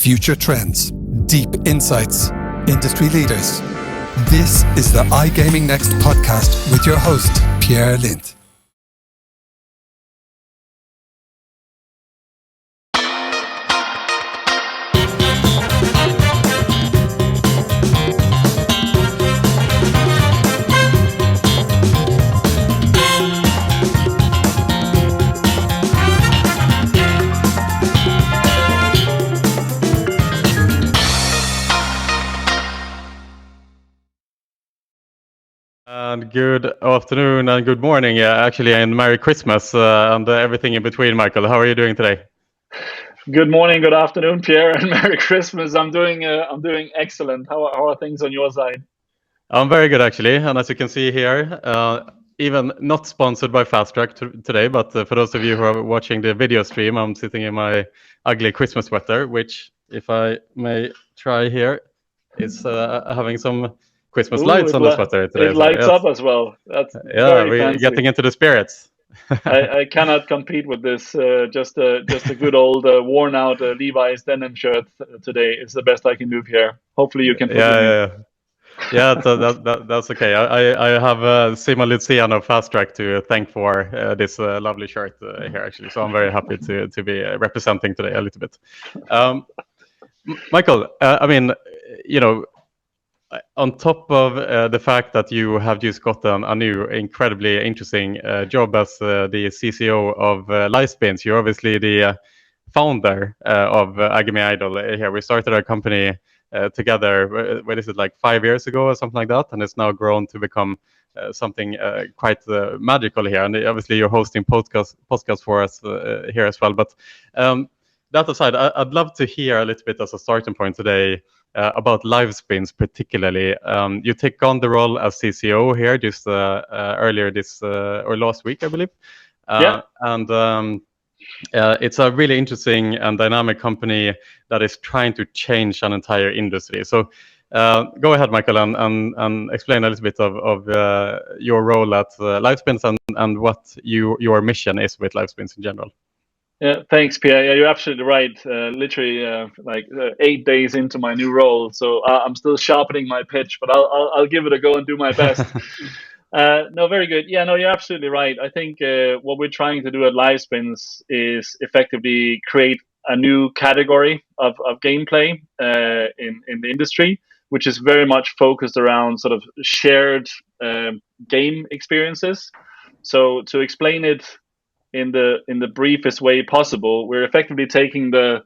future trends, deep insights, industry leaders. This is the iGaming Next podcast with your host, Pierre Lindh. And good afternoon and good morning, actually, and Merry Christmas and everything in between. Michael, how are you doing today? Good morning, good afternoon, Pierre, and Merry Christmas. I'm doing excellent. How are things on your side? I'm very good, actually, and as you can see here, even not sponsored by Fast Track today, but for those of you who are watching the video stream, I'm sitting in my ugly Christmas sweater, which, if I may try here, is having some Christmas lights on the sweater today. It lights up as well. That's very fancy. Getting into the spirits. I cannot compete with this. Just a good old worn out Levi's denim shirt today is the best I can do here. Hopefully you can. Yeah, that's okay. I have Simon Luciano Fast Track to thank for this lovely shirt here, actually. So I'm very happy to be representing today a little bit. Michael, I mean, you know, on top of the fact that you have just gotten a new, incredibly interesting job as the CCO of Livespins, you're obviously the founder of iGaming Idol here. We started our company together, what is it, like 5 years ago or something like that, and it's now grown to become something quite magical here. And obviously you're hosting podcasts for us here as well. But that aside, I'd love to hear a little bit as a starting point today about Livespins particularly. You take on the role as CCO here just earlier this or last week, I believe. And it's a really interesting and dynamic company that is trying to change an entire industry. So go ahead, Michael, and explain a little bit of your role at Livespins and what your mission is with Livespins in general. Yeah, thanks, Pierre. Yeah, you're absolutely right. Literally, 8 days into my new role, so I'm still sharpening my pitch, but I'll give it a go and do my best. No, very good. Yeah, no, you're absolutely right. I think what we're trying to do at Livespins is effectively create a new category of gameplay in the industry, which is very much focused around sort of shared game experiences. So to explain it in the briefest way possible, we're effectively taking the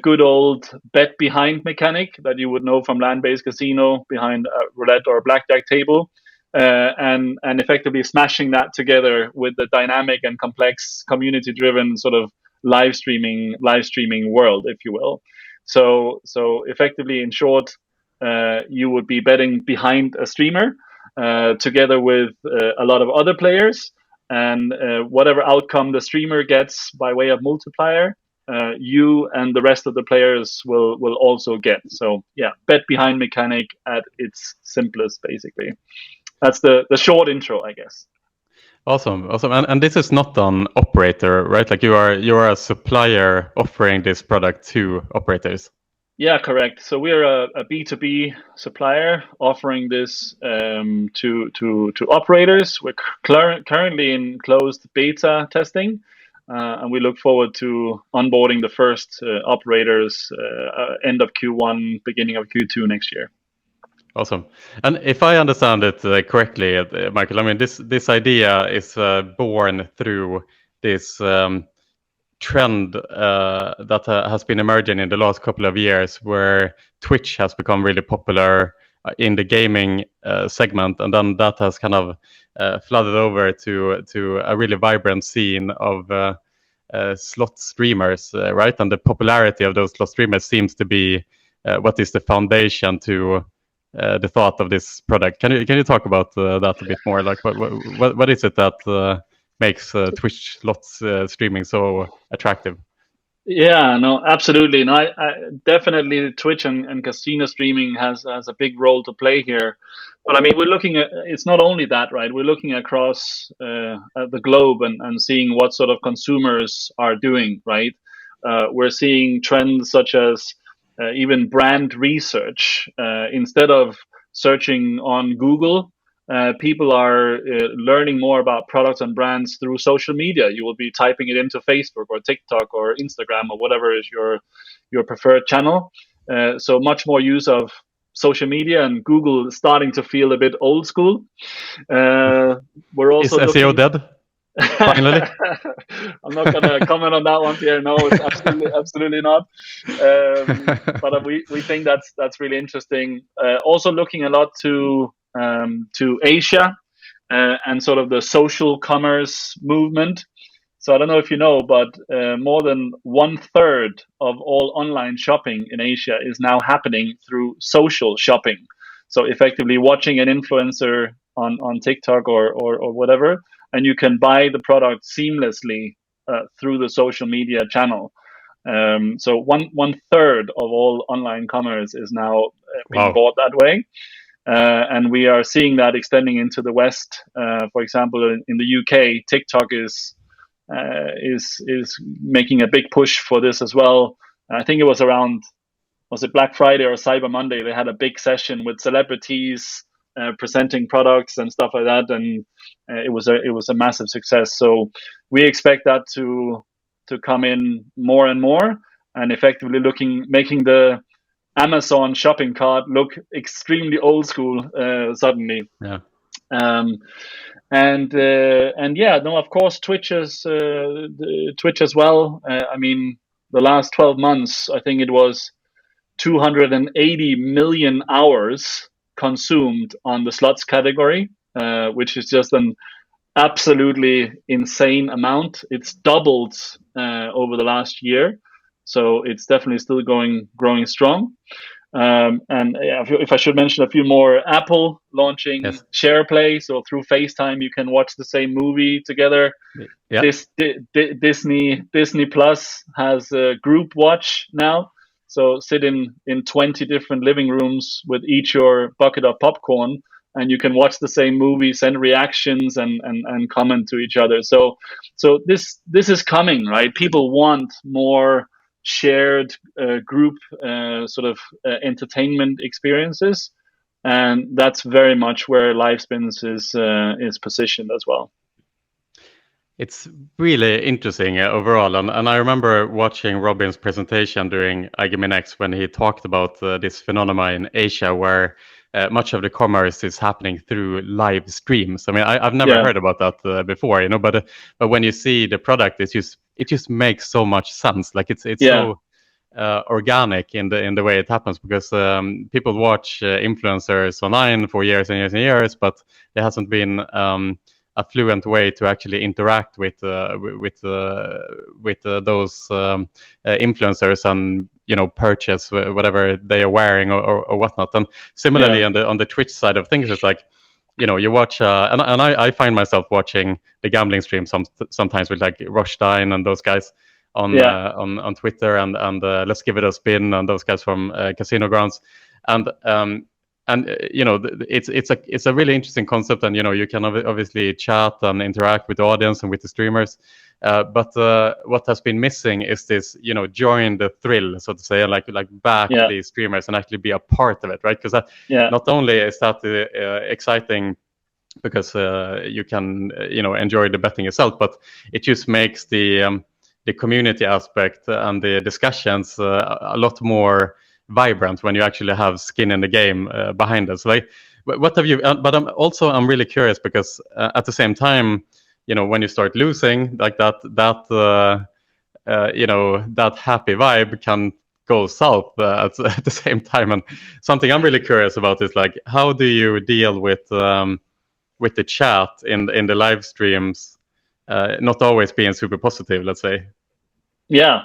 good old bet behind mechanic that you would know from land-based casino behind a roulette or a blackjack table, and effectively smashing that together with the dynamic and complex community-driven sort of live streaming world, if you will. So effectively, in short, you would be betting behind a streamer together with a lot of other players. And whatever outcome the streamer gets by way of multiplier, you and the rest of the players will also get. So yeah, bet behind mechanic at its simplest, basically. That's the short intro, I guess. Awesome. And this is not an operator, right? Like you are a supplier offering this product to operators. Yeah, correct. So we're a B2B supplier offering this to operators. We're currently in closed beta testing, and we look forward to onboarding the first operators end of Q1, beginning of Q2 next year. Awesome. And if I understand it correctly, Michael, I mean, this idea is born through this trend that has been emerging in the last couple of years, where Twitch has become really popular in the gaming segment, and then that has kind of flooded over to a really vibrant scene of slot streamers, right? And the popularity of those slot streamers seems to be what is the foundation to the thought of this product. Can you talk about that a bit more? Like what is it that makes Twitch slots streaming so attractive? Yeah, no, absolutely. No, I definitely Twitch and casino streaming has a big role to play here. But I mean, we're looking at, it's not only that, right? We're looking across the globe and seeing what sort of consumers are doing, right? We're seeing trends such as even brand research. Instead of searching on Google, people are learning more about products and brands through social media. You will be typing it into Facebook or TikTok or Instagram or whatever is your preferred channel. So much more use of social media, and Google is starting to feel a bit old school. We're Is also SEO looking. dead? Finally? I'm not going to comment on that one, Pierre. No, it's absolutely not. But we think that's really interesting. Also looking a lot to Asia and sort of the social commerce movement. So I don't know if you know, but more than 1/3 of all online shopping in Asia is now happening through social shopping. So effectively watching an influencer on TikTok or whatever, and you can buy the product seamlessly through the social media channel. So 1/3 of all online commerce is now being Wow. bought that way. And we are seeing that extending into the West. For example, in the UK, TikTok is making a big push for this as well. I think it was around, was it Black Friday or Cyber Monday? They had a big session with celebrities presenting products and stuff like that, and it was a massive success. So we expect that to come in more and more, and effectively making the Amazon shopping cart look extremely old school suddenly. Yeah. And yeah, no, of course, Twitch as well. I mean, the last 12 months, I think it was 280 million hours consumed on the slots category, which is just an absolutely insane amount. It's doubled over the last year, so it's definitely still growing strong. And yeah, if I should mention a few more, Apple launching Yes. SharePlay, so through FaceTime you can watch the same movie together. Yeah. Disney Plus has a group watch now, so sit in 20 different living rooms with each your bucket of popcorn, and you can watch the same movie, send reactions, and comment to each other. So this is coming, right? People want more shared group sort of entertainment experiences, and that's very much where Livespins is positioned as well. It's really interesting overall, and I remember watching Robin's presentation during iGaming Next when he talked about this phenomenon in Asia where much of the commerce is happening through live streams. I mean, I've never heard about that before, but when you see the product, it just makes so much sense. Like it's so organic in the way it happens, because people watch influencers online for years and years and years, but there hasn't been a fluent way to actually interact with those influencers and purchase whatever they are wearing or whatnot. And similarly on the Twitch side of things, it's like you watch and I find myself watching the gambling stream sometimes with like Rothstein and those guys on Twitter and Let's Give It a Spin and those guys from Casino Grounds, and it's a really interesting concept, and you can obviously chat and interact with the audience and with the streamers, but what has been missing is this join the thrill, so to say, like back the streamers and actually be a part of it, right? Because not only is that exciting because you can enjoy the betting yourself, but it just makes the community aspect and the discussions a lot more vibrant when you actually have skin in the game behind us. Like, what have you? But I'm really curious because at the same time, when you start losing like that happy vibe can go south at the same time. And something I'm really curious about is like, how do you deal with the chat in the live streams? Not always being super positive, let's say. Yeah,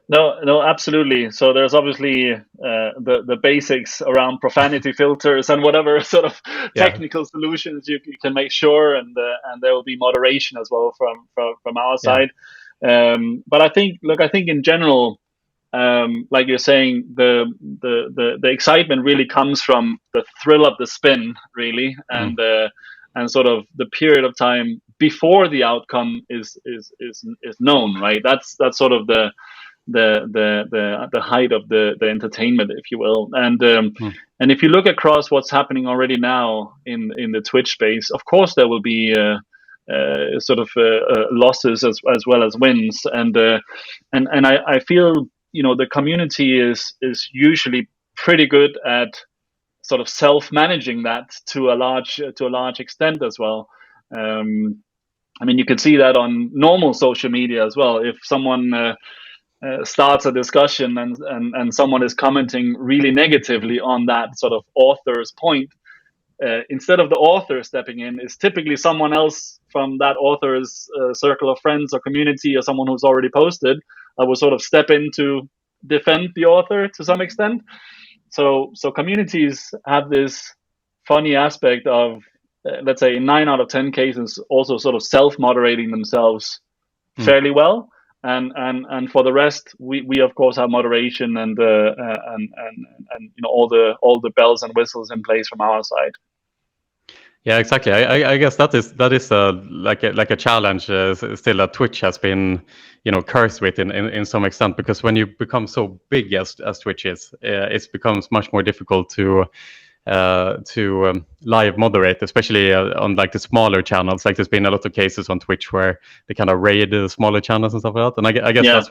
no, absolutely. So there's obviously the basics around profanity filters and whatever sort of technical solutions you can make sure, and there will be moderation as well from our side. But I think in general, like you're saying, the excitement really comes from the thrill of the spin, really, and sort of the period of time before the outcome is known, right? That's sort of the the height of the entertainment, if you will. And if you look across what's happening already now in the Twitch space, of course there will be losses as well as wins. And I feel, the community is usually pretty good at sort of self-managing that to a large extent as well. I mean, you can see that on normal social media as well. If someone starts a discussion and someone is commenting really negatively on that sort of author's point, instead of the author stepping in, is typically someone else from that author's circle of friends or community, or someone who's already posted, will sort of step in to defend the author to some extent. So communities have this funny aspect of, let's say, in 9 out of 10 cases, also sort of self-moderating themselves fairly well. And for the rest, we of course have moderation and all the bells and whistles in place from our side. Yeah, exactly. I guess that is like a challenge still that Twitch has been cursed with in some extent, because when you become so big as Twitch is, it becomes much more difficult to live moderate, especially on like the smaller channels. Like there's been a lot of cases on Twitch where they kind of raid the smaller channels and stuff like that. And I guess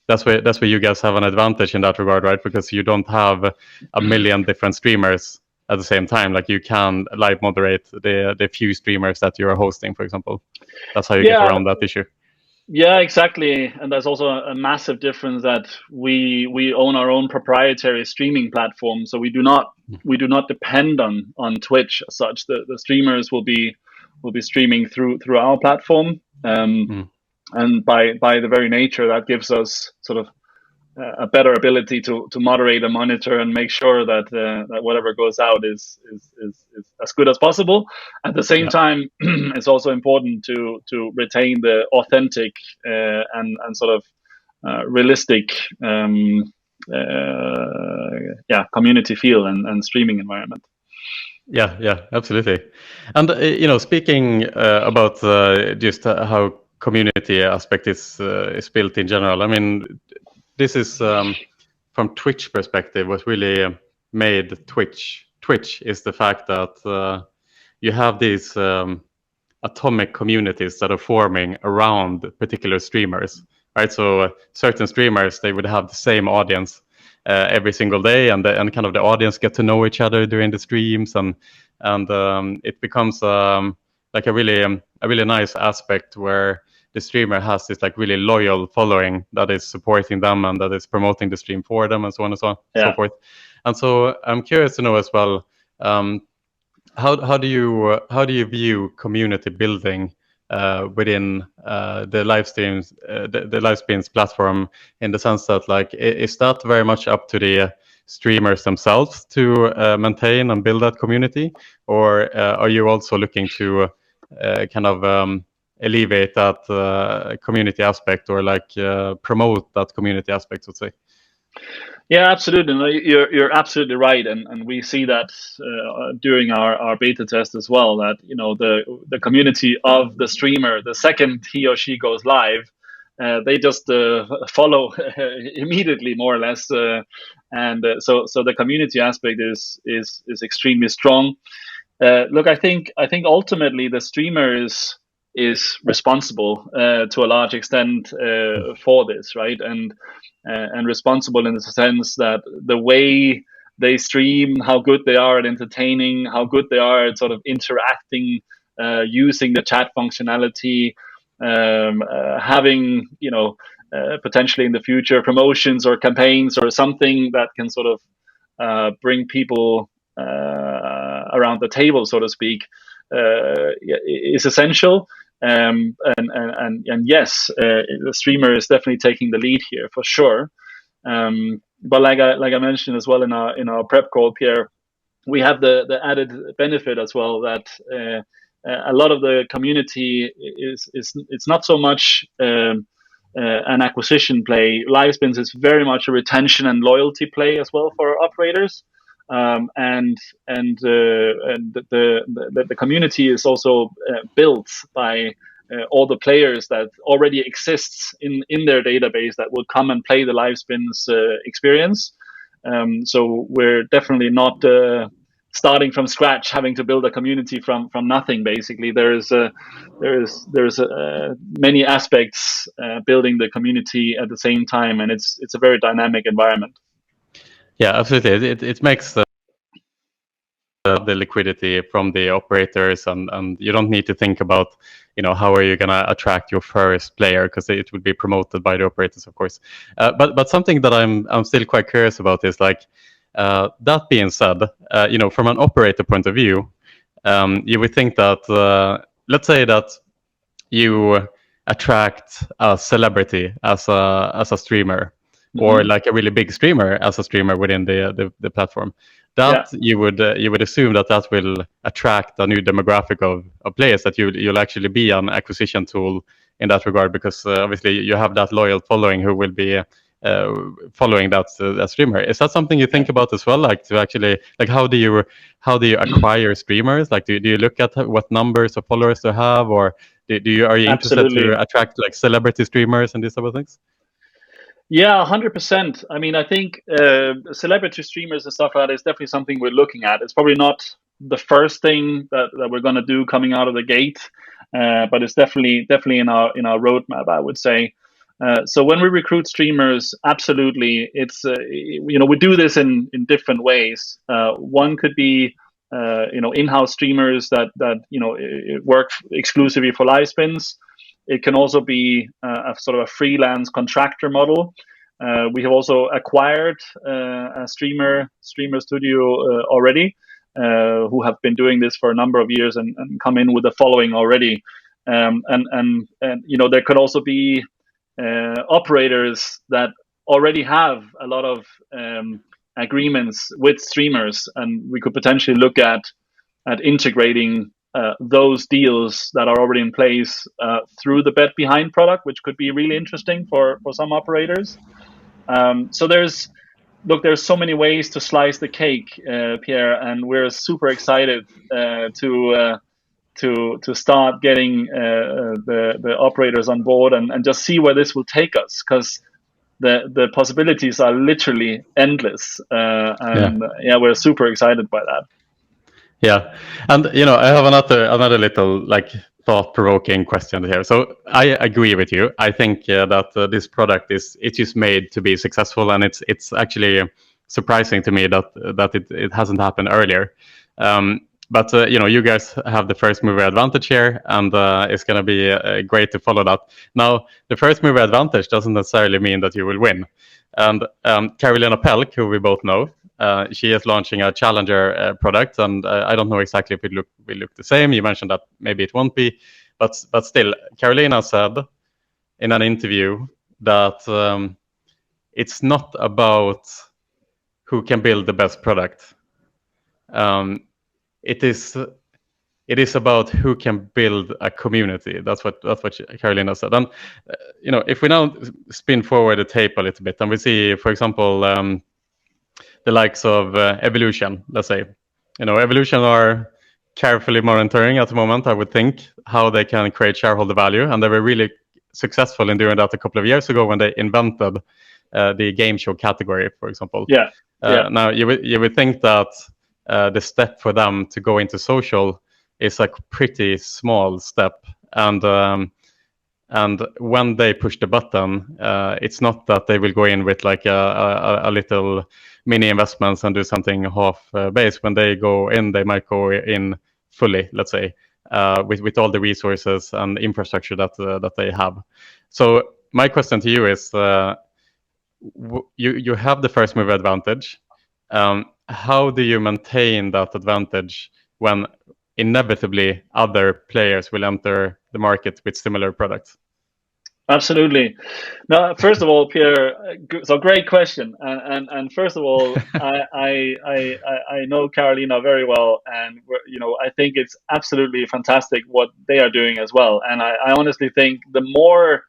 that's where you guys have an advantage in that regard, right? Because you don't have a million different streamers at the same time. Like you can live moderate the few streamers that you are hosting, for example. That's how you get around that issue. Yeah, exactly. And there's also a massive difference that we own our own proprietary streaming platform, so we do not depend on Twitch as such. The streamers will be streaming through our platform, and by the very nature, that gives us sort of a better ability to moderate and monitor and make sure that that whatever goes out is as good as possible. At the same time, it's also important to retain the authentic and sort of realistic community feel and streaming environment. Yeah, absolutely. And speaking about just how community aspect is built in general, I mean, this is from Twitch perspective, what really made Twitch is the fact that you have these atomic communities that are forming around particular streamers, right? So certain streamers, they would have the same audience every single day, and kind of the audience get to know each other during the streams, and it becomes like a really nice aspect where the streamer has this like really loyal following that is supporting them and that is promoting the stream for them, and so on and so forth. And so I'm curious to know as well, how do you view community building within the Livestreams, the Livespins platform, in the sense that, like, is that very much up to the streamers themselves to maintain and build that community, or are you also looking to kind of alleviate that community aspect, or like promote that community aspect, let's say? Yeah, absolutely. No, you're absolutely right, and we see that during our beta test as well. That the community of the streamer, the second he or she goes live, they just follow immediately, more or less, and so the community aspect is extremely strong. Look, I think ultimately the streamer is responsible to a large extent for this, right? And responsible in the sense that the way they stream, how good they are at entertaining, how good they are at sort of interacting, using the chat functionality, having potentially in the future promotions or campaigns or something that can sort of bring people around the table, so to speak, is essential. And yes, the streamer is definitely taking the lead here for sure. But like I mentioned as well in our prep call, Pierre, we have the added benefit as well that a lot of the community it's not so much an acquisition play. Livespins is very much a retention and loyalty play as well for operators. And the community is also built by all the players that already exists in their database that will come and play the Livespins experience. So we're definitely not starting from scratch, having to build a community from nothing. Basically, there's many aspects building the community at the same time, and it's a very dynamic environment. Yeah, absolutely. It makes the liquidity from the operators, and you don't need to think about, how are you going to attract your first player, because it would be promoted by the operators, of course. But something that I'm still quite curious about is like, that being said, from an operator point of view, you would think that, let's say that you attract a celebrity as a streamer, or like a really big streamer as a streamer within the platform. That you would assume that will attract a new demographic of players, that you'll actually be an acquisition tool in that regard, because obviously you have that loyal following who will be following that streamer. Is that something you think about as well? Like, to actually, like, how do you acquire streamers? Like, do you look at what numbers of followers they have, or are you interested to attract like celebrity streamers and these type of things? Yeah, 100%. I mean, I think celebrity streamers and stuff like that is definitely something we're looking at. It's probably not the first thing that we're going to do coming out of the gate, but it's definitely in our roadmap, I would say. So when we recruit streamers, absolutely, it's we do this in different ways. One could be in-house streamers that work exclusively for Livespins. It can also be a sort of a freelance contractor model. We have also acquired a streamer studio already, who have been doing this for a number of years and come in with a following already. And there could also be operators that already have a lot of agreements with streamers, and we could potentially look at integrating those deals that are already in place through the Bet Behind product, which could be really interesting for some operators. So there's so many ways to slice the cake, Pierre, and we're super excited to start getting the operators on board and just see where this will take us, because the possibilities are literally endless, we're super excited by that. Yeah, and I have another little like thought-provoking question here. So I agree with you. I think that this product is made to be successful, and it's actually surprising to me that it hasn't happened earlier. But you guys have the first mover advantage here, and it's going to be great to follow that. Now, the first mover advantage doesn't necessarily mean that you will win. And Carolina Pelk, who we both know, she is launching a challenger product, and I don't know exactly if it will look the same. You mentioned that maybe it won't be, but still, Carolina said in an interview that it's not about who can build the best product. It is about who can build a community. That's what Carolina said. And if we now spin forward the tape a little bit, and we see, for example, the likes of Evolution, let's say, Evolution are carefully monitoring at the moment, I would think, how they can create shareholder value, and they were really successful in doing that a couple of years ago when they invented the game show category, for example. Now you would think that the step for them to go into social is a pretty small step, and when they push the button, it's not that they will go in with like a little mini investments and do something half base. When they go in, they might go in fully, let's say, with all the resources and infrastructure that they have. So my question to you is, you have the first mover advantage. How do you maintain that advantage when inevitably other players will enter the market with similar products? Absolutely. Now, first of all, Pierre, so great question. And first of all, I know Carolina very well, and I think it's absolutely fantastic what they are doing as well. And I honestly think the more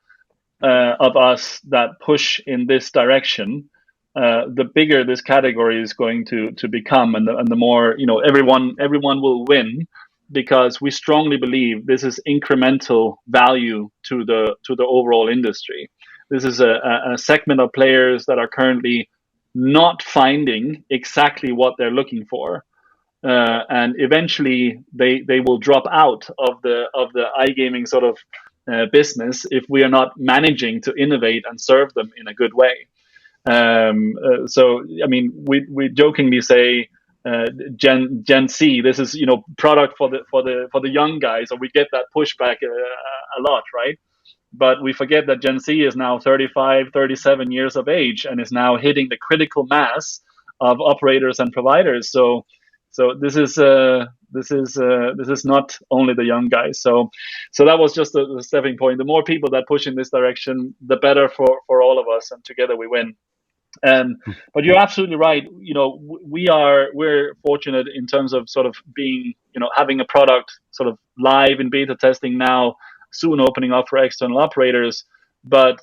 of us that push in this direction, the bigger this category is going to become, and the more everyone will win. because we strongly believe this is incremental value to the overall industry. This is a segment of players that are currently not finding exactly what they're looking for, and eventually they will drop out of the iGaming sort of business if we are not managing to innovate and serve them in a good way. So I mean, we jokingly say Gen Z. This is product for the young guys, or we get that pushback a lot, right? But we forget that Gen Z is now 35, 37 years of age and is now hitting the critical mass of operators and providers. So this is not only the young guys. So that was just the stepping point. The more people that push in this direction, the better for all of us, and together we win. But you're absolutely right. We're fortunate in terms of sort of being, having a product sort of live in beta testing now, soon opening up for external operators. But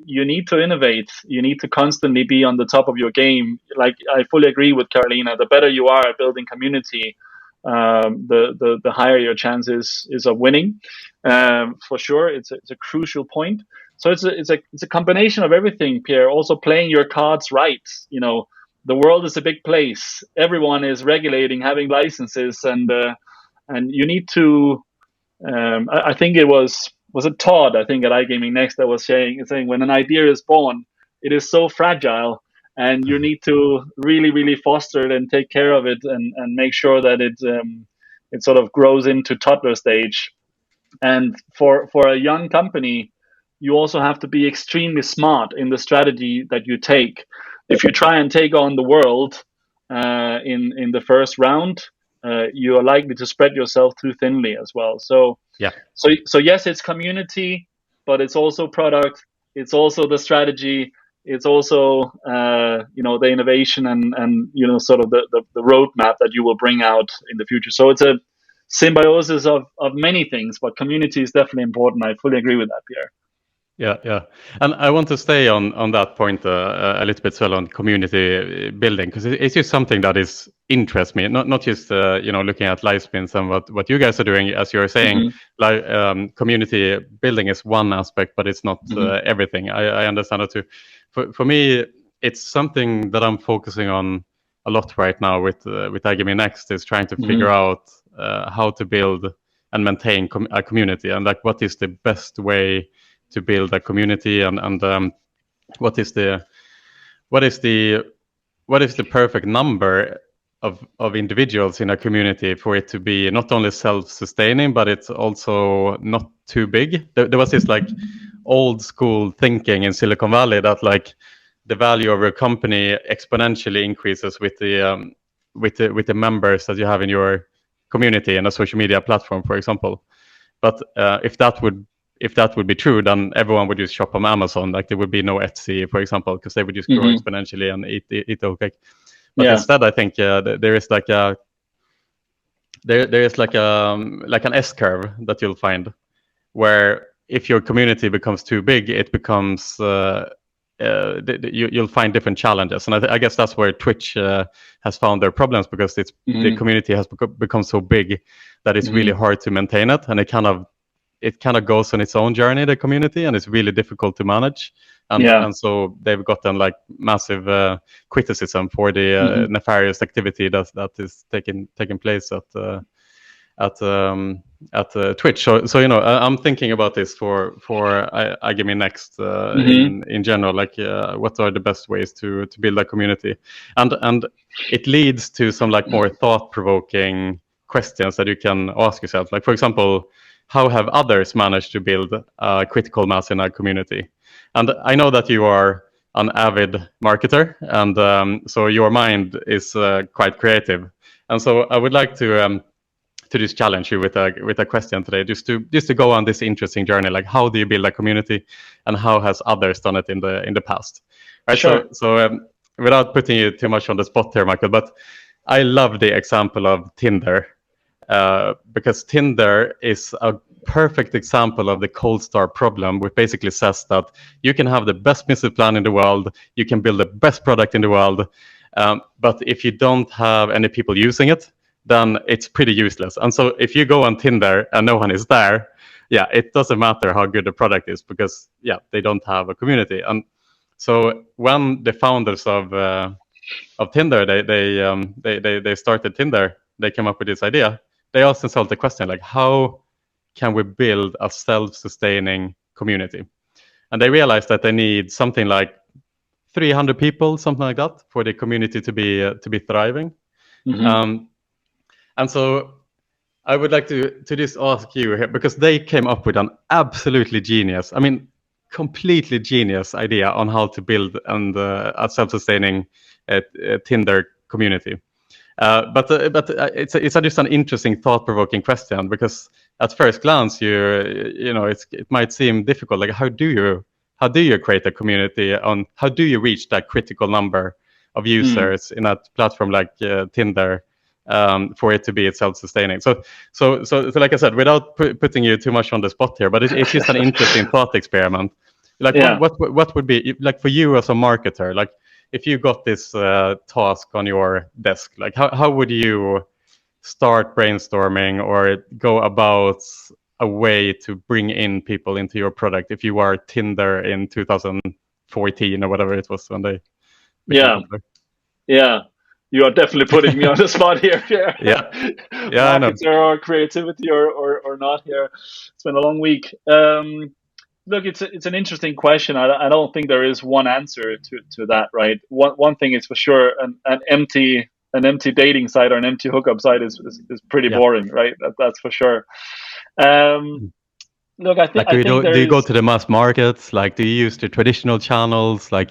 you need to innovate. You need to constantly be on the top of your game. Like, I fully agree with Carolina. The better you are at building community, the higher your chances is of winning. For sure, it's a crucial point. So it's a combination of everything, Pierre. Also playing your cards right. The world is a big place. Everyone is regulating, having licenses, and you need to. I think it was it Todd, I think, at iGaming Next, that was saying when an idea is born, it is so fragile, and you need to really, really foster it and take care of it, and make sure that it sort of grows into toddler stage. And for a young company, you also have to be extremely smart in the strategy that you take. If you try and take on the world in the first round, you are likely to spread yourself too thinly as well. So yes, it's community, but it's also product. It's also the strategy. It's also the innovation and sort of the roadmap that you will bring out in the future. So it's a symbiosis of many things, but community is definitely important. I fully agree with that, Pierre. Yeah. And I want to stay on that point a little bit, well, on community building, because it's just something that interests me. Not just looking at Livespins and what you guys are doing, as you're saying. Community building is one aspect, but it's not everything. I understand that too. For me, it's something that I'm focusing on a lot right now with iGaming Next, is trying to figure out how to build and maintain a community, and like what is the best way to build a community, and what is the perfect number of individuals in a community for it to be not only self-sustaining, but it's also not too big. There was this like old school thinking in Silicon Valley that like the value of your company exponentially increases with the members that you have in your community and a social media platform, for example. But if that would be true, then everyone would just shop on Amazon. Like there would be no Etsy, for example, because they would just grow exponentially and eat the cake. But instead, I think there is like an S curve that you'll find, where if your community becomes too big, it becomes you'll find different challenges. And I guess that's where Twitch has found their problems, because the community has become so big that it's really hard to maintain it, and it kind of goes on its own journey, the community, and it's really difficult to manage. And so they've gotten like massive criticism for the nefarious activity that is taking place at Twitch. So I'm thinking about this for iGaming Next in general. Like what are the best ways to build a community, and it leads to some like more thought-provoking questions that you can ask yourself. Like, for example, how have others managed to build a critical mass in a community? And I know that you are an avid marketer, and so your mind is quite creative. And so I would like to just challenge you with a question today, just to go on this interesting journey. Like, how do you build a community, and how has others done it in the past? Right. Sure. So without putting you too much on the spot here, Michael, but I love the example of Tinder. Because Tinder is a perfect example of the cold start problem, which basically says that you can have the best business plan in the world, you can build the best product in the world, but if you don't have any people using it, then it's pretty useless. And so if you go on Tinder and no one is there, yeah, it doesn't matter how good the product is, because yeah, they don't have a community. And so when the founders of Tinder, they started Tinder, they came up with this idea. They asked themselves the question, like, how can we build a self-sustaining community? And they realized that they need something like 300 people, something like that, for the community to be thriving. And so I would like to just ask you here, because they came up with an absolutely genius, I mean, completely genius idea on how to build a self-sustaining Tinder community. But it's just an interesting, thought-provoking question, because at first glance, it might seem difficult. Like, how do you create a community? How do you reach that critical number of users in a platform like Tinder? For it to be self-sustaining. So like I said, without putting you too much on the spot here, but it's just an interesting thought experiment. Like, what would be, like, for you as a marketer, like, if you got this task on your desk, like, how would you start brainstorming or go about a way to bring in people into your product if you are Tinder in 2014 or whatever it was when they became popular? Yeah. You are definitely putting me on the spot here. Yeah, I know. Marketer or creativity or not here. It's been a long week. Look, it's an interesting question. I don't think there is one answer to that, right? One thing is for sure, an empty dating site or an empty hookup site is pretty boring, right? That's for sure. Look, I think do you go to the mass markets? Like, do you use the traditional channels? Like,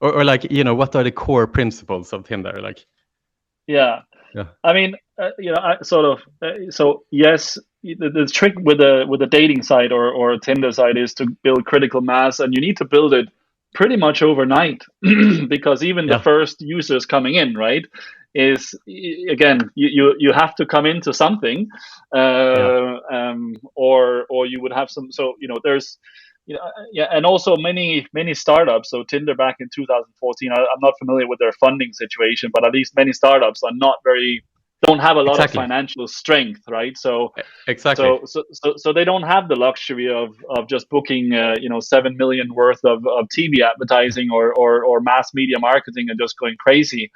or like, what are the core principles of Tinder? Like, yeah. I mean, so yes, the trick with the dating site or a Tinder site is to build critical mass, and you need to build it pretty much overnight because even the first users coming in, right, is, again, you have to come into something, or you would have some. So there's. And also many startups. So Tinder back in 2014, I'm not familiar with their funding situation, but at least many startups are don't have a lot of financial strength, right? So exactly. So they don't have the luxury of just booking 7 million worth of TV advertising or mass media marketing and just going crazy.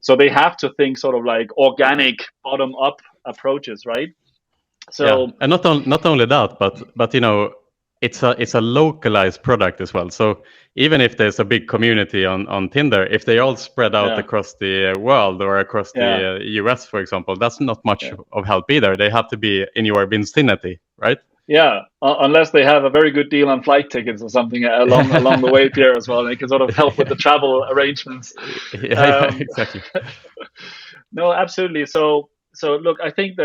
So they have to think sort of like organic bottom up approaches, right? So and not only that, but it's a localized product as well. So even if there's a big community on Tinder, if they all spread out across the world or across the US, for example, that's not much of help either. They have to be in your vicinity, right? Yeah, unless they have a very good deal on flight tickets or something along the way, Pierre, as well. They can sort of help with the travel arrangements. Exactly. No, absolutely. So look, I think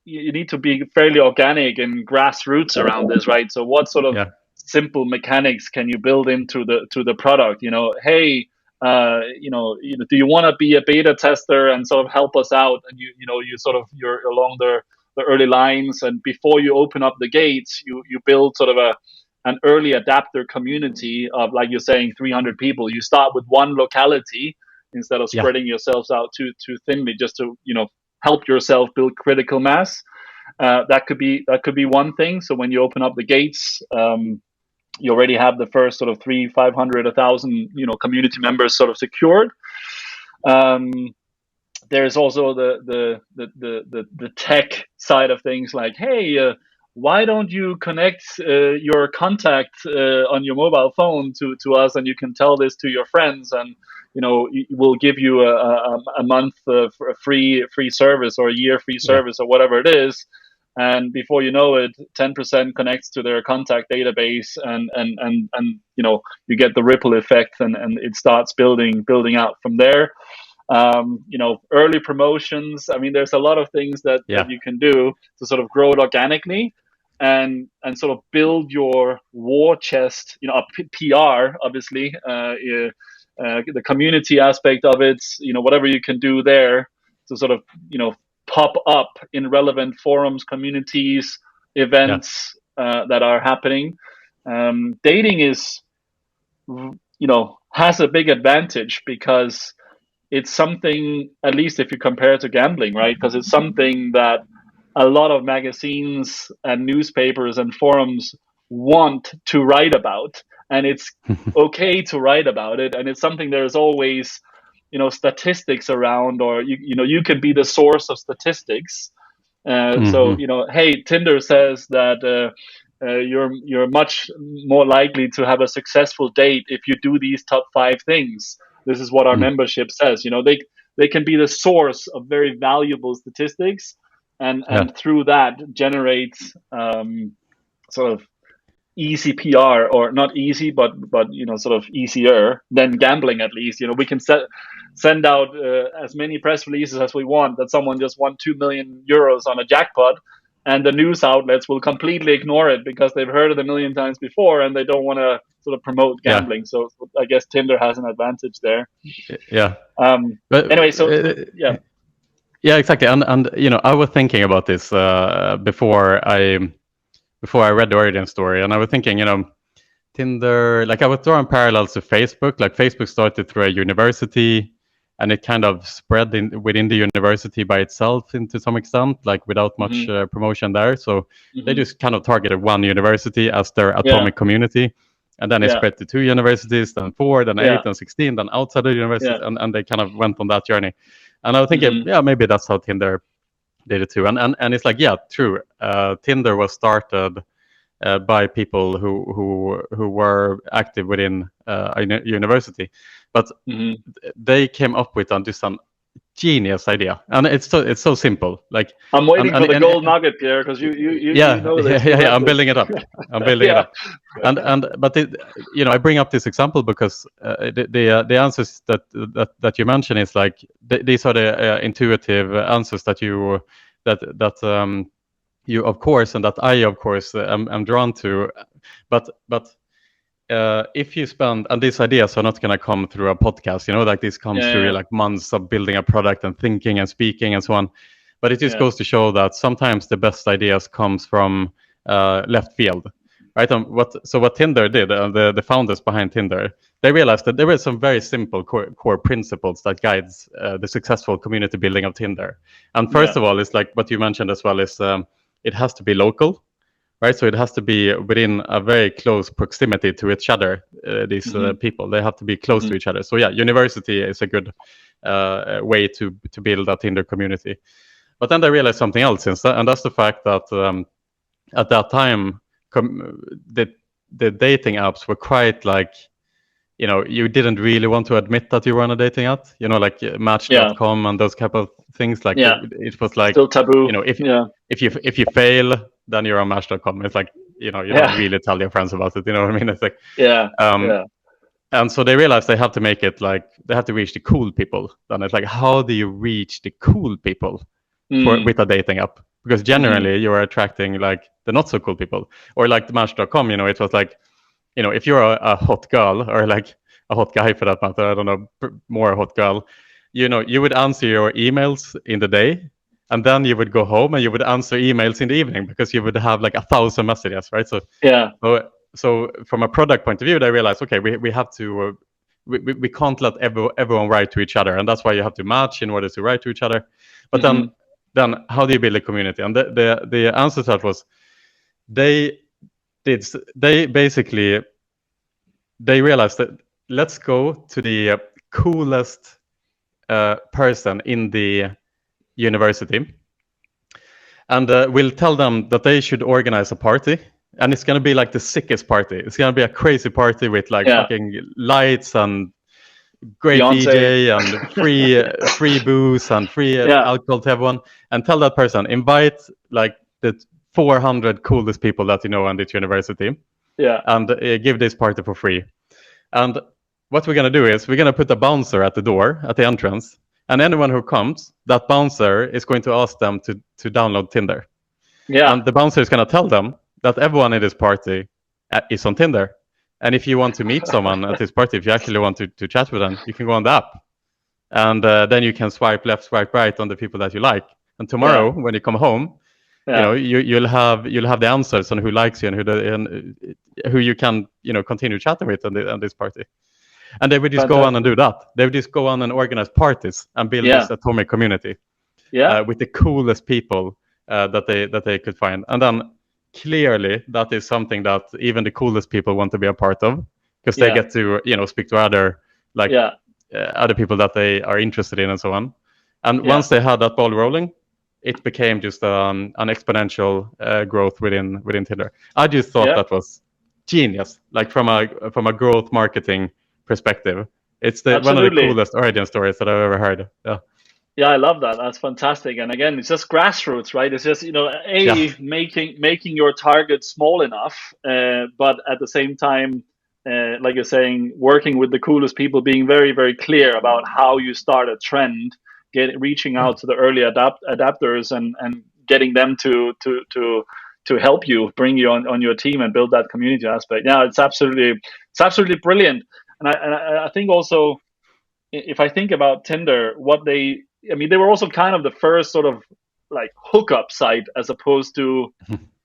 you need to be fairly organic and grassroots around this, right? So what sort of simple mechanics can you build into the product? Hey, do you want to be a beta tester and sort of help us out? And you're along the early lines, and before you open up the gates, you build sort of an early adapter community of, like you're saying, 300 people. You start with one locality instead of spreading yourselves out too thinly, just to help yourself build critical mass. That could be one thing. So when you open up the gates, you already have the first sort of 300, 500, 1,000 community members sort of secured. There's also the tech side of things, like, hey, why don't you connect your contact on your mobile phone to us, and you can tell this to your friends, and we'll give you a month for a free service, or a year free service, or whatever it is. And before you know it, 10% connects to their contact database, and you get the ripple effect, and it starts building out from there. Early promotions. I mean, there's a lot of things that you can do to sort of grow it organically, and sort of build your war chest. PR, obviously, the community aspect of it. Whatever you can do there to sort of pop up in relevant forums, communities, events that are happening. Dating has a big advantage because it's something, at least if you compare it to gambling, right? Because it's something that a lot of magazines and newspapers and forums want to write about, and it's okay to write about it, and it's something there's always, statistics around, or you can be the source of statistics. So hey, Tinder says that you're much more likely to have a successful date if you do these top 5 things. This is what our membership says. They can be the source of very valuable statistics, and through that generate sort of easy PR, or not easy, but sort of easier than gambling. At least we can send out as many press releases as we want that someone just won 2 million euros on a jackpot, and the news outlets will completely ignore it because they've heard it a million times before and they don't want to sort of promote gambling. So I guess Tinder has an advantage there. But anyway, so yeah, exactly. And I was thinking about this before I read the origin story, and I was thinking, Tinder, like I was drawing parallels to Facebook. Like Facebook started through a university, and it kind of spread within the university by itself to some extent, like without much promotion there. So they just kind of targeted one university as their atomic community, and then it spread to 2 universities, then 4, then 8, then 16, then outside the universities, and they kind of went on that journey. And I was thinking, maybe that's how Tinder did it too. And it's like, true. Tinder was started by people who were active within a university, but they came up with just an genius idea, and it's so simple. Like I'm waiting for the gold nugget, Pierre, because you know this. I'm building it up. It up, but I bring up this example because the answers that you mention is like these are the intuitive answers that you of course, and that I of course am drawn to, but if you spend, and these ideas are not going to come through a podcast, like this comes through like months of building a product and thinking and speaking and so on. But it just goes to show that sometimes the best ideas comes from left field, right? What Tinder did, the founders behind Tinder, they realized that there were some very simple core principles that guides the successful community building of Tinder. And first of all, it's like what you mentioned as well, is it has to be local. Right, so it has to be within a very close proximity to each other. These people, they have to be close to each other. So university is a good way to build a Tinder community. But then they realized something else, and that's the fact that at that time, the dating apps were quite like, you didn't really want to admit that you were on a dating app. Like Match.com and those type of things. Like it was like still taboo. If you fail, then you're on Match.com. It's like you don't really tell your friends about it. You know what I mean? It's like And so they realized they have to make it like they have to reach the cool people. Then it's like, how do you reach the cool people with a dating app? Because generally you are attracting like the not so cool people. Or like the Match.com, it was like, if you're a hot girl, or like a hot guy for that matter, I don't know, more a hot girl, you would answer your emails in the day, and then you would go home and you would answer emails in the evening because you would have like 1,000 messages, right? So so from a product point of view, they realized, okay, we have to, we can't let everyone write to each other, and that's why you have to match in order to write to each other. But then how do you build a community? And the answer to that was they realized that let's go to the coolest person in the university, and we'll tell them that they should organize a party, and it's going to be like the sickest party. It's going to be a crazy party with like fucking lights and great Beyonce. DJ and free booze and free alcohol to everyone. And tell that person, invite like the 400 coolest people that you know in this university, and give this party for free. And what we're going to do is we're going to put a bouncer at the door, at the entrance, and anyone who comes, that bouncer is going to ask them to download Tinder. And the bouncer is going to tell them that everyone in this party is on Tinder. And if you want to meet someone at this party, if you actually want to chat with them, you can go on the app. And then you can swipe left, swipe right on the people that you like. And tomorrow, when you come home, you'll have the answers on who likes you and who you can continue chatting with on this party. And they would just go on and do that. They would just go on and organize parties and build this atomic community with the coolest people that they could find. And then clearly that is something that even the coolest people want to be a part of, because they get to speak to other other people that they are interested in and so on. And once they had that ball rolling, it became just an exponential growth within Tinder. I just thought that was genius, like from a growth marketing perspective. It's one of the coolest origin stories that I've ever heard. Yeah, I love that. That's fantastic. And again, it's just grassroots, right? It's just making your target small enough, but at the same time, like you're saying, working with the coolest people, being very, very clear about how you start a trend, reaching out to the early adapters and getting them to help you, bring you on your team and build that community aspect. Yeah, it's absolutely brilliant. And I think also, if I think about Tinder, they were also kind of the first sort of like hookup site as opposed to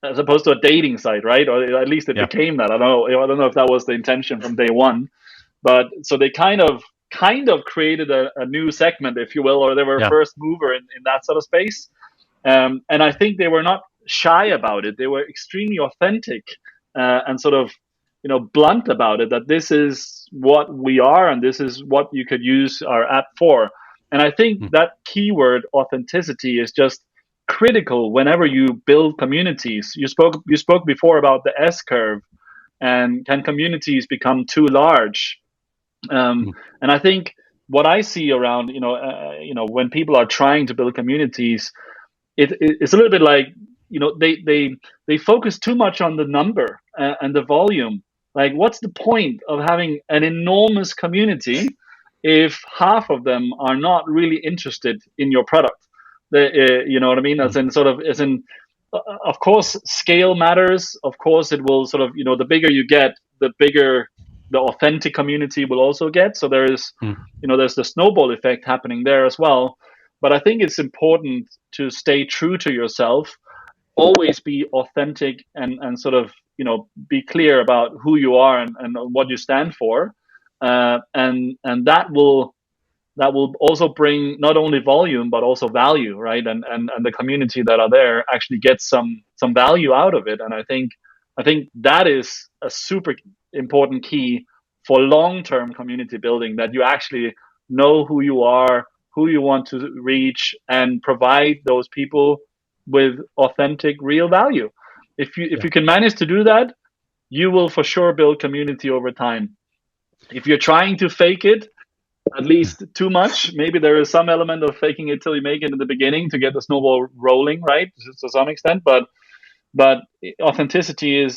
a dating site, right? Or at least it became that. I don't know if that was the intention from day one, but so they kind of created a new segment, if you will, or they were a first mover in that sort of space. And I think they were not shy about it. They were extremely authentic and sort of blunt about it, that this is what we are and this is what you could use our app for. And I think that keyword authenticity is just critical whenever you build communities. You spoke before about the S curve, and can communities become too large? And I think what I see around, when people are trying to build communities, it's a little bit like, they focus too much on the number and the volume. Like, what's the point of having an enormous community if half of them are not really interested in your product? You know what I mean? As in, of course, scale matters. Of course, it will sort of, the bigger you get, the bigger the authentic community will also get. So there's the snowball effect happening there as well. But I think it's important to stay true to yourself, always be authentic and sort of, be clear about who you are and what you stand for. And that will also bring not only volume, but also value, right? And the community that are there actually gets some value out of it. And I think that is a super important key for long-term community building, that you actually know who you are, who you want to reach, and provide those people with authentic, real value. If you can manage to do that, you will for sure build community over time. If you're trying to fake it, at least too much, maybe there is some element of faking it till you make it in the beginning to get the snowball rolling, right? To some extent, but authenticity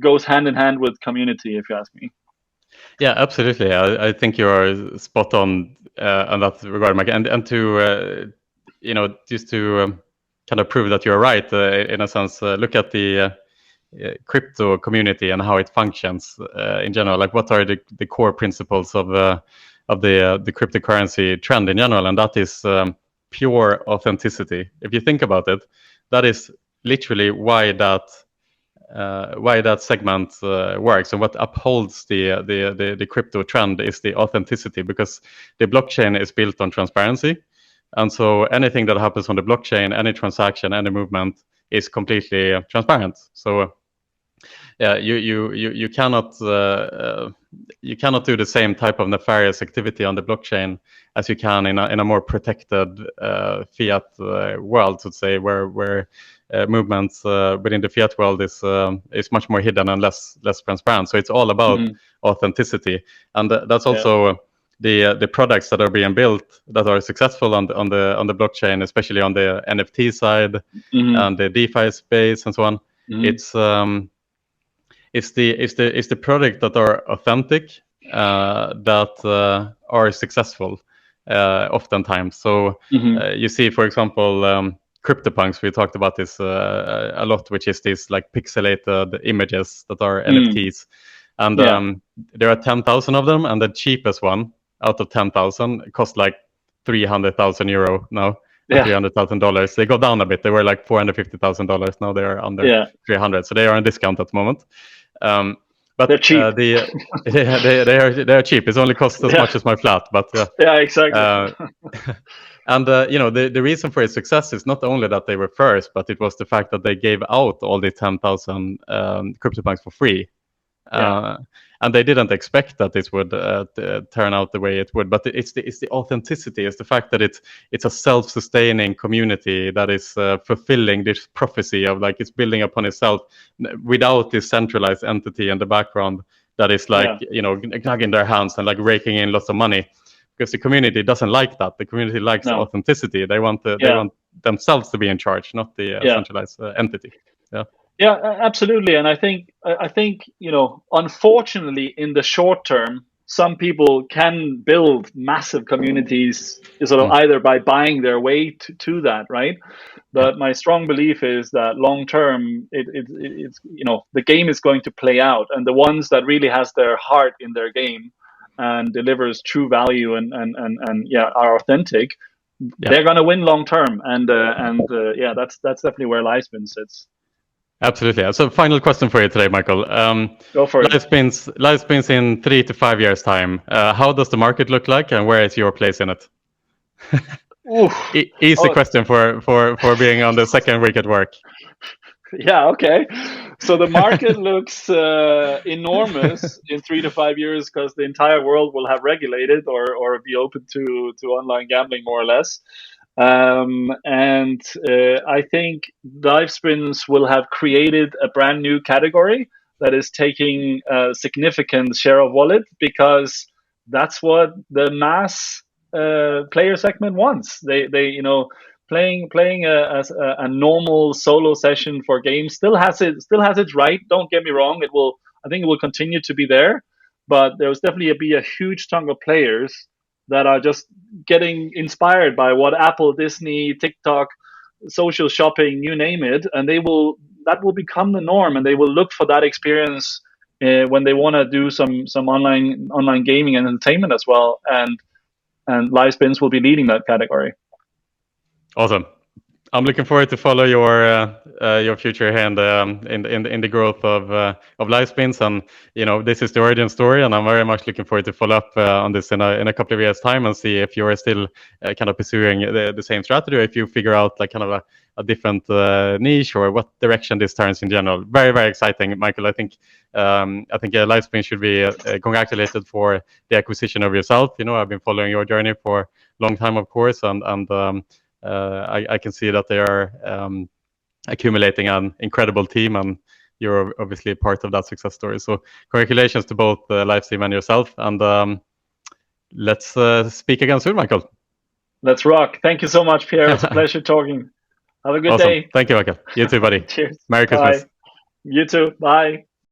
goes hand in hand with community, if you ask me. Yeah, absolutely. I think you are spot on that regard, Mike. And to just to kind of prove that you're right, in a sense, look at the crypto community and how it functions in general. Like, what are the core principles of the cryptocurrency trend in general? And that is pure authenticity. If you think about it, that is literally why that segment works, and what upholds the crypto trend is the authenticity, because the blockchain is built on transparency, and so anything that happens on the blockchain, any transaction, any movement, is completely transparent. So you cannot do the same type of nefarious activity on the blockchain as you can in a more protected fiat world, so to say, where movements within the fiat world is much more hidden and less transparent. So it's all about authenticity, and that's also the products that are being built that are successful on the blockchain, especially on the NFT side and the DeFi space and so on. It's the product that are authentic that are successful oftentimes. So you see, for example, CryptoPunks, we talked about this a lot, which is these like pixelated images that are NFTs. And there are 10,000 of them, and the cheapest one out of 10,000 cost like 300,000 euro now. $300,000. They go down a bit. They were like $450,000. Now they are under 300. So they are on discount at the moment. But they're cheap. they are cheap. It's only cost as much as my flat, but yeah, exactly. And the reason for its success is not only that they were first, but it was the fact that they gave out all the 10,000 CryptoPunks for free. And they didn't expect that this would turn out the way it would. But it's the authenticity. It's the fact that it's a self-sustaining community that is fulfilling this prophecy of like it's building upon itself without this centralized entity in the background that is like gnagging their hands and like raking in lots of money. Because the community doesn't like that. The community likes authenticity. They want they want themselves to be in charge, not the centralized entity. Yeah, absolutely. And I think unfortunately, in the short term, some people can build massive communities sort of either by buying their way to that, right? But my strong belief is that long term, it's the game is going to play out, and the ones that really has their heart in their game and delivers true value and are authentic, they're going to win long term. And that's definitely where Livespins sits. Absolutely. So final question for you today, Michael. Go for it. Livespins in 3 to 5 years time. How does the market look like, and where is your place in it? Easy question for being on the second week at work. Yeah, okay. So the market looks enormous in 3 to 5 years because the entire world will have regulated or be open to online gambling, more or less. I think Livespins will have created a brand new category that is taking a significant share of wallet, because that's what the mass player segment wants. They playing a normal solo session for games still has its right. Don't get me wrong. I think it will continue to be there, but there will definitely be a huge chunk of players that are just getting inspired by what Apple, Disney, TikTok, social shopping, you name it, and that will become the norm, and they will look for that experience when they want to do some online gaming and entertainment as well, and Livespins will be leading that category. Awesome. I'm looking forward to follow your future here in the growth of Livespins, and this is the origin story, and I'm very much looking forward to follow up on this in a couple of years' time and see if you're still kind of pursuing the same strategy, or if you figure out like kind of a different niche, or what direction this turns in general. Very, very exciting, Michael. I think Livespins should be congratulated for the acquisition of yourself. I've been following your journey for a long time, of course, and I can see that they are accumulating an incredible team, and you're obviously part of that success story. So congratulations to both Livestream and yourself, and let's speak again soon, Michael. Let's rock. Thank you so much, Pierre. It's a pleasure talking. Have a good day. Thank you, Michael. You too, buddy. Cheers. Merry Christmas. Bye. You too. Bye.